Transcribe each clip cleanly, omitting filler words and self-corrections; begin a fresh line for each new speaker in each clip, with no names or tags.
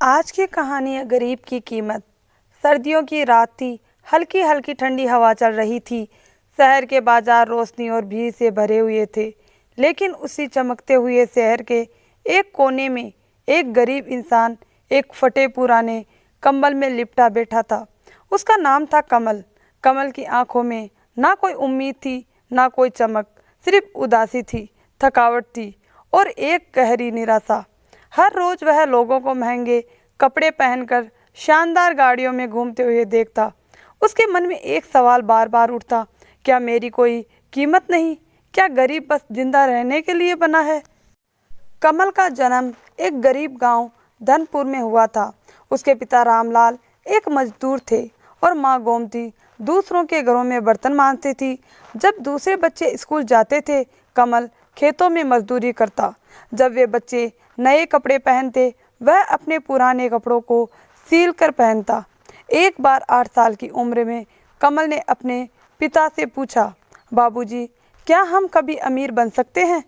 आज की कहानी है गरीब की कीमत। सर्दियों की रात थी। हल्की हल्की ठंडी हवा चल रही थी। शहर के बाजार रोशनी और भीड़ से भरे हुए थे, लेकिन उसी चमकते हुए शहर के एक कोने में एक गरीब इंसान एक फटे पुराने कंबल में लिपटा बैठा था। उसका नाम था कमल। कमल की आंखों में ना कोई उम्मीद थी, ना कोई चमक, सिर्फ उदासी थी, थकावट थी और एक गहरी निराशा। हर रोज वह लोगों को महंगे कपड़े पहनकर शानदार गाड़ियों में घूमते हुए देखता। उसके मन में एक सवाल बार बार उठता, क्या मेरी कोई कीमत नहीं? क्या गरीब बस जिंदा रहने के लिए बना है? कमल का जन्म एक गरीब गांव धनपुर में हुआ था। उसके पिता रामलाल एक मजदूर थे और माँ गोमती दूसरों के घरों में बर्तन मांजती थी। जब दूसरे बच्चे स्कूल जाते थे, कमल खेतों में मजदूरी करता। जब वे बच्चे नए कपड़े पहनते, वह अपने पुराने कपड़ों को सील कर पहनता। एक बार 8 साल की उम्र में कमल ने अपने पिता से पूछा, बाबूजी, क्या हम कभी अमीर बन सकते हैं?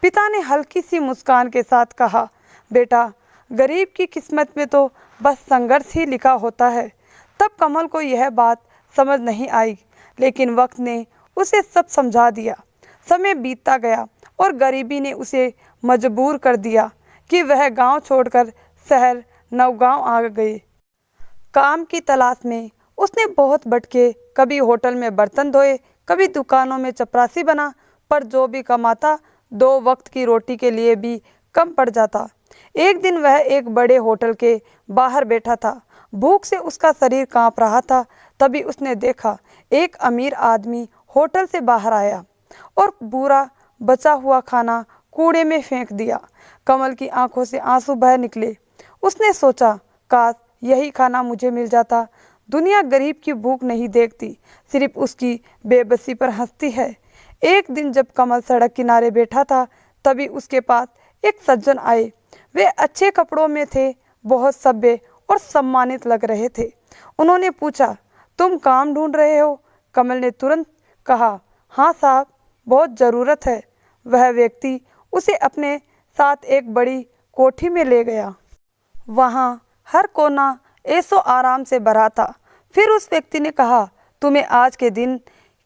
पिता ने हल्की सी मुस्कान के साथ कहा, बेटा, गरीब की किस्मत में तो बस संघर्ष ही लिखा होता है। तब कमल को यह बात समझ नहीं आई, लेकिन वक्त ने उसे सब समझा दिया। समय बीतता गया और गरीबी ने उसे मजबूर कर दिया कि वह गांव छोड़कर शहर नवगांव आ गए। काम की तलाश में उसने बहुत भटके, कभी होटल में बर्तन धोए, कभी दुकानों में चपरासी बना, पर जो भी कमाता 2 वक्त की रोटी के लिए भी कम पड़ जाता। एक दिन वह एक बड़े होटल के बाहर बैठा था। भूख से उसका शरीर कांप रहा था। तभी उसने देखा एक अमीर आदमी होटल से बाहर आया और पूरा बचा हुआ खाना कूड़े में फेंक दिया। कमल की आंखों से आंसू बह निकले। उसने सोचा, काश यही खाना मुझे मिल जाता। दुनिया गरीब की भूख नहीं देखती, सिर्फ उसकी बेबसी पर हंसती है। एक दिन जब कमल सड़क किनारे बैठा था, तभी उसके पास एक सज्जन आए। वे अच्छे कपड़ों में थे, बहुत सभ्य और सम्मानित लग रहे थे। उन्होंने पूछा, तुम काम ढूंढ रहे हो? कमल ने तुरंत कहा, हाँ साहब, बहुत ज़रूरत है। वह व्यक्ति उसे अपने साथ एक बड़ी कोठी में ले गया। वहाँ हर कोना ऐशो आराम से भरा था। फिर उस व्यक्ति ने कहा, तुम्हें आज के दिन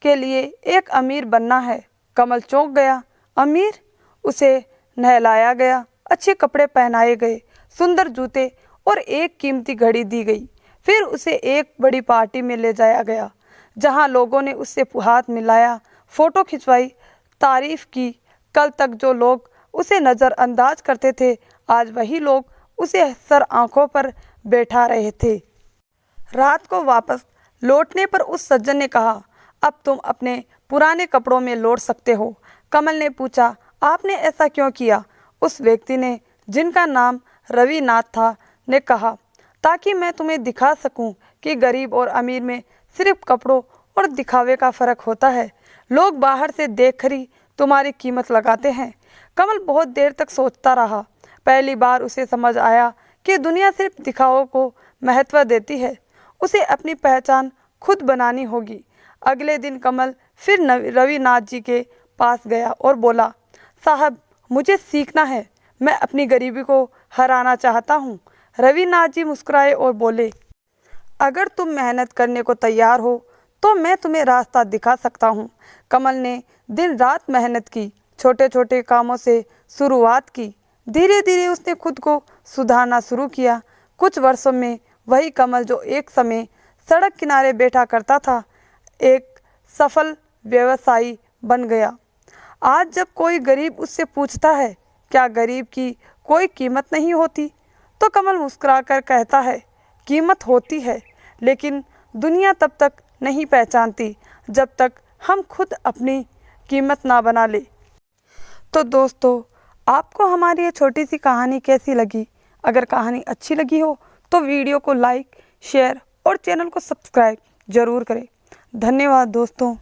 के लिए एक अमीर बनना है। कमल चौंक गया। अमीर? उसे नहलाया गया, अच्छे कपड़े पहनाए गए, सुंदर जूते और एक कीमती घड़ी दी गई। फिर उसे एक बड़ी पार्टी में ले जाया गया, जहाँ लोगों ने उससे हाथ मिलाया, फोटो खिंचवाई, तारीफ की। कल तक जो लोग उसे नज़रअंदाज करते थे, आज वही लोग उसे सर आंखों पर बैठा रहे थे। रात को वापस लौटने पर उस सज्जन ने कहा, अब तुम अपने पुराने कपड़ों में लौट सकते हो। कमल ने पूछा, आपने ऐसा क्यों किया? उस व्यक्ति ने, जिनका नाम रविनाथ था, ने कहा, ताकि मैं तुम्हें दिखा सकूं कि गरीब और अमीर में सिर्फ कपड़ों और दिखावे का फ़र्क होता है। लोग बाहर से देखकर ही तुम्हारी कीमत लगाते हैं। कमल बहुत देर तक सोचता रहा। पहली बार उसे समझ आया कि दुनिया सिर्फ दिखावों को महत्व देती है। उसे अपनी पहचान खुद बनानी होगी। अगले दिन कमल फिर रविनाथ जी के पास गया और बोला, साहब, मुझे सीखना है, मैं अपनी गरीबी को हराना चाहता हूँ। रविनाथ जी मुस्कुराए और बोले, अगर तुम मेहनत करने को तैयार हो तो मैं तुम्हें रास्ता दिखा सकता हूँ। कमल ने दिन रात मेहनत की, छोटे छोटे कामों से शुरुआत की। धीरे धीरे उसने खुद को सुधारना शुरू किया। कुछ वर्षों में वही कमल जो एक समय सड़क किनारे बैठा करता था, एक सफल व्यवसायी बन गया। आज जब कोई गरीब उससे पूछता है, क्या गरीब की कोई कीमत नहीं होती, तो कमल मुस्कुराकर कहता है, कीमत होती है, लेकिन दुनिया तब तक नहीं पहचानती जब तक हम खुद अपनी कीमत ना बना ले। तो दोस्तों, आपको हमारी ये छोटी सी कहानी कैसी लगी? अगर कहानी अच्छी लगी हो तो वीडियो को लाइक, शेयर और चैनल को सब्सक्राइब ज़रूर करें। धन्यवाद दोस्तों।